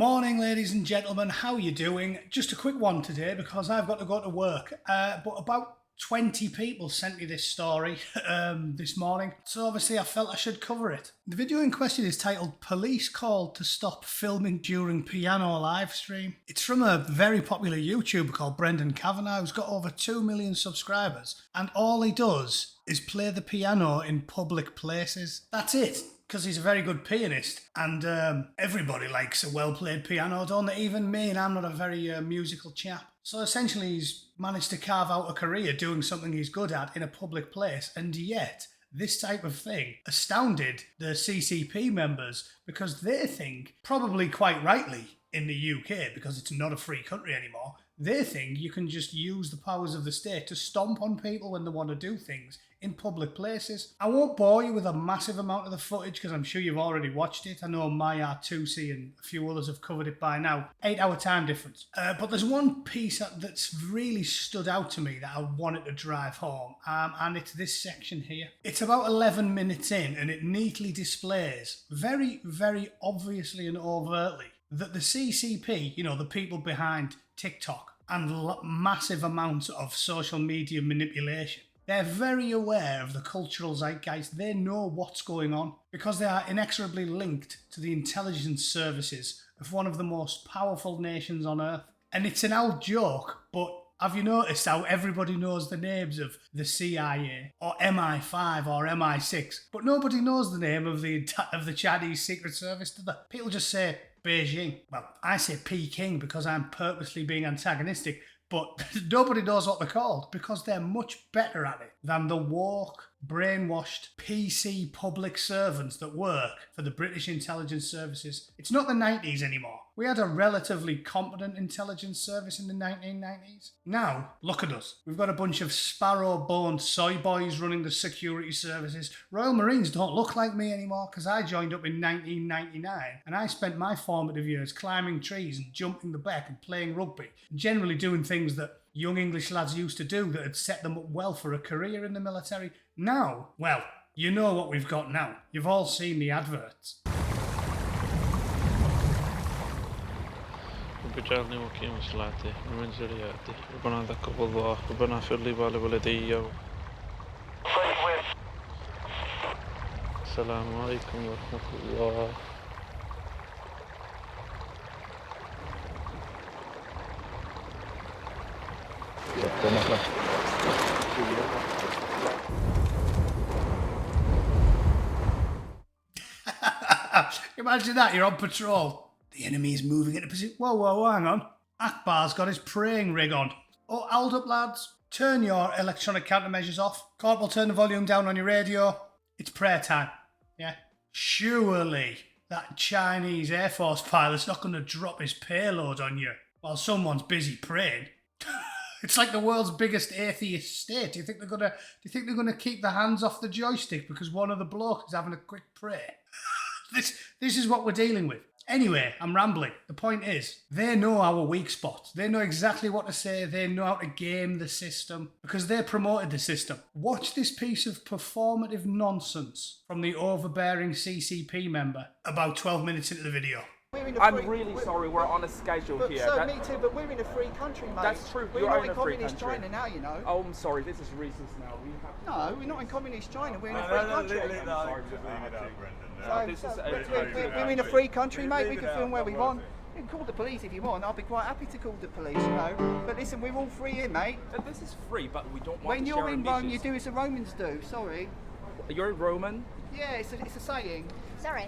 Morning, ladies and gentlemen. How you doing? Just a quick one today because I've got to go to work. But about 20 people sent me this story this morning, so obviously I felt I should cover it. The video in question is titled "Police Called to Stop Filming During Piano Live Stream." It's from a very popular YouTuber called Brendan Kavanagh, who's got over 2 million subscribers, and all he does is play the piano in public places. That's it. Because he's a very good pianist, and everybody likes a well-played piano, don't they? Even me, and I'm not a very musical chap. So essentially he's managed to carve out a career doing something he's good at in a public place, and yet this type of thing astounded the CCP members because they think, probably quite rightly in the UK, because it's not a free country anymore, they think you can just use the powers of the state to stomp on people when they want to do things in public places. I won't bore you with a massive amount of the footage because I'm sure you've already watched it. I know Maya, Tusi and a few others have covered it by now. 8-hour time difference. But there's one piece that's really stood out to me that I wanted to drive home, and it's this section here. It's about 11 minutes in and it neatly displays, very, very obviously and overtly, that the CCP, you know, the people behind TikTok and massive amounts of social media manipulation, they're very aware of the cultural zeitgeist. They know what's going on because they are inexorably linked to the intelligence services of one of the most powerful nations on earth. And it's an old joke, but have you noticed how everybody knows the names of the CIA or MI5 or MI6, but nobody knows the name of the Chinese Secret Service, do they? People just say Beijing. Well, I say Peking because I'm purposely being antagonistic, but nobody knows what they're called because they're much better at it than the woke, brainwashed PC public servants that work for the British intelligence services. It's not the 90s anymore. We had a relatively competent intelligence service in the 1990s. Now, look at us. We've got a bunch of sparrow-boned soy boys running the security services. Royal Marines don't look like me anymore because I joined up in 1999 and I spent my formative years climbing trees and jumping the beck and playing rugby, and generally doing things that young English lads used to do that had set them up well for a career in the military. Now, well, you know what we've got now. You've all seen the adverts. وبجعلني مقيم صلاتي ومن ذرياتي ربنا ذكر الله ربنا اغفر لي ولوالدي. السلام عليكم ورحمة الله. Imagine that, you're on patrol. The enemy is moving into position. Whoa, hang on. Akbar's got his praying rig on. Oh, hold up, lads. Turn your electronic countermeasures off. Corporal, turn the volume down on your radio. It's prayer time. Yeah? Surely that Chinese Air Force pilot's not going to drop his payload on you while someone's busy praying. It's like the world's biggest atheist state. Do you think they're gonna keep their hands off the joystick because one of the blokes is having a quick prayer? This is what we're dealing with. Anyway, I'm rambling. The point is, they know our weak spots. They know exactly what to say. They know how to game the system because they promoted the system. Watch this piece of performative nonsense from the overbearing CCP member about 12 minutes into the video. I'm really sorry, we're on a schedule here. So me too, but we're in a free country, mate. That's true, We're not in communist China now, you know. Oh, I'm sorry, this is racist now. No, we're not in communist China, we're in a free country. We're in a free country, mate, we can film where we want. You can call the police if you want, I'll be quite happy to call the police, you know. But listen, we're all free here, mate. This is free, but we don't want when to you're share in images. Rome, you do as the Romans do, sorry. You're Roman? Yeah, it's a saying. Sorry,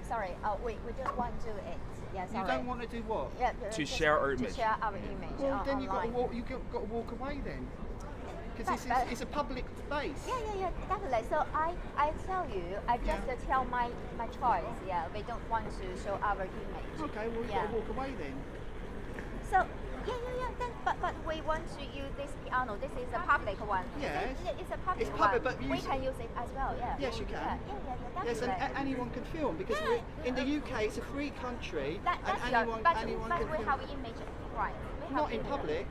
sorry. We don't want to do it. Yeah, sorry. You don't want to do what? Yeah, to share our image. To share our image. Well, then you've got to online. walk away then. Because it's a public space. Yeah, definitely. So I tell you, I just tell my choice. Yeah, we don't want to show our image. Okay, well, you've got to walk away then. So, yeah. Then, but we want to use this piano. This is a public one. Yes. It's a public It's one. public, but we can use it as well. Yeah. Yes, you can. Yeah, Yes, definitely. and anyone can film because in the UK it's a free country, That's and anyone but can we film. have image right. We have Not in image. public.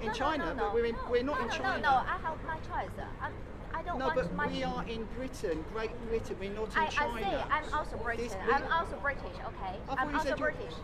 In No, China, no, but we're not in China. No, I have my choice. I don't No, want but my. we are in Britain, Great Britain. We're not in I China. say I'm also British. I'm also British. Okay. I thought I'm you also said British.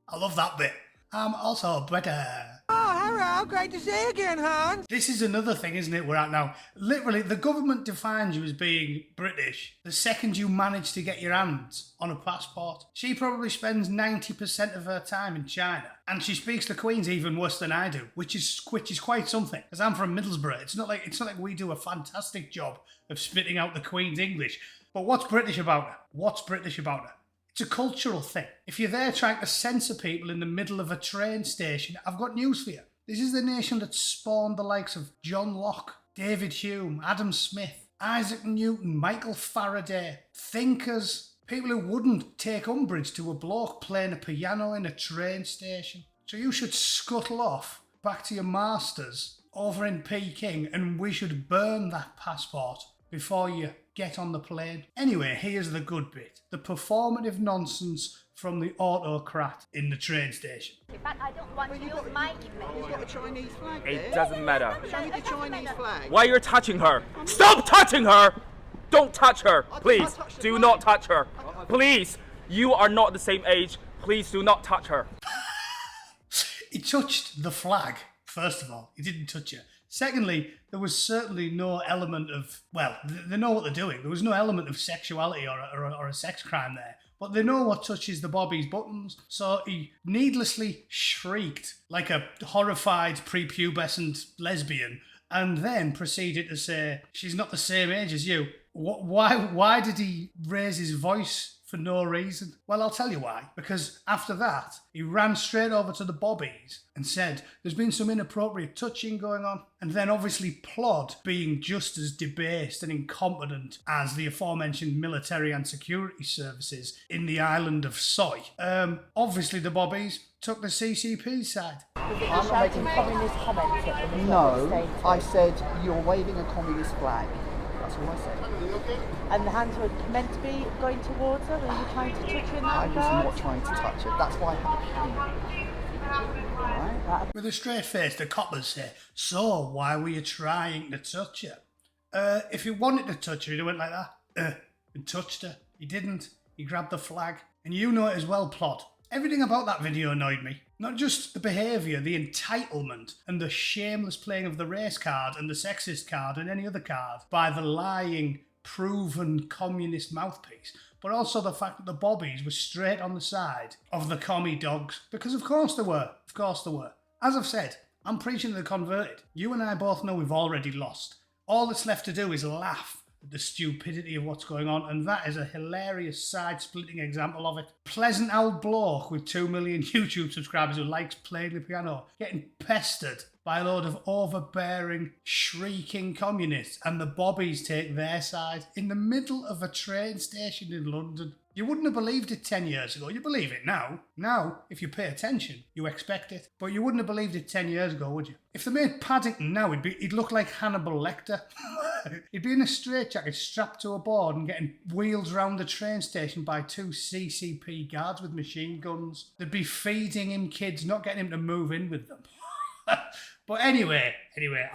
I love that bit. I'm also better. Oh, hello. Great to see you again, hon. This is another thing, isn't it, we're at now? Literally, the government defines you as being British the second you manage to get your hands on a passport. She probably spends 90% of her time in China, and she speaks the Queen's even worse than I do, which is quite something. Because I'm from Middlesbrough. It's not like we do a fantastic job of spitting out the Queen's English. But what's British about her? What's British about her? It's a cultural thing. If you're there trying to censor people in the middle of a train station, I've got news for you. This is the nation that spawned the likes of John Locke, David Hume, Adam Smith, Isaac Newton, Michael Faraday, thinkers, people who wouldn't take umbrage to a bloke playing a piano in a train station. So you should scuttle off back to your masters over in Peking, and we should burn that passport before you get on the plane. Anyway, here's the good bit. The performative nonsense from the autocrat in the train station. But I don't want to use my You've image. got a Chinese flag there. It doesn't matter. Show me the Chinese flag. Why you're touching her? Stop touching her! Don't touch her, I please. touched the Do flag. not touch her. Please. You are not the same age. Please do not touch her. He touched the flag, first of all. He didn't touch her. Secondly, there was certainly no element of, well, they know what they're doing. There was no element of sexuality or a sex crime there. But they know what touches the Bobby's buttons. So he needlessly shrieked like a horrified prepubescent lesbian and then proceeded to say, she's not the same age as you. Why did he raise his voice for no reason? Well, I'll tell you why. Because after that, he ran straight over to the Bobbies and said, there's been some inappropriate touching going on. And then obviously Plod, being just as debased and incompetent as the aforementioned military and security services in the island of Soy, obviously the Bobbies took the CCP side. I'm not making communist comments at them. No, I said you're waving a communist flag. That's all I said. And the hands were meant to be going towards her. Were you trying to touch her in that I was regard? not trying to touch it. That's why I have a camera. Right? With a straight face, the coppers say, so why were you trying to touch her? If he wanted to touch her, he'd have went like that. And touched her. He didn't. He grabbed the flag. And you know it as well, Plod. Everything about that video annoyed me. Not just the behaviour, the entitlement, and the shameless playing of the race card and the sexist card and any other card by the lying, proven communist mouthpiece, but also the fact that the Bobbies were straight on the side of the commie dogs. Because of course they were. Of course they were. As I've said, I'm preaching to the converted. You and I both know we've already lost. All that's left to do is laugh at the stupidity of what's going on, and that is a hilarious side-splitting example of it. Pleasant old bloke with 2 million YouTube subscribers who likes playing the piano, getting pestered by a load of overbearing, shrieking communists, and the Bobbies take their side in the middle of a train station in London. You wouldn't have believed it 10 years ago. You believe it now. Now, if you pay attention, you expect it. But you wouldn't have believed it 10 years ago, would you? If they made Paddington now, he'd look like Hannibal Lecter. He'd be in a straitjacket strapped to a board and getting wheeled round the train station by 2 CCP guards with machine guns. They'd be feeding him kids, not getting him to move in with them. But anyway,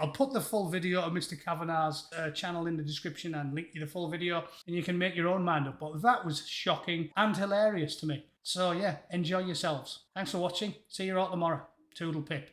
I'll put the full video of Mr. Kavanagh's channel in the description and link you the full video, and you can make your own mind up. But that was shocking and hilarious to me. So yeah, enjoy yourselves. Thanks for watching. See you all tomorrow. Toodle pip.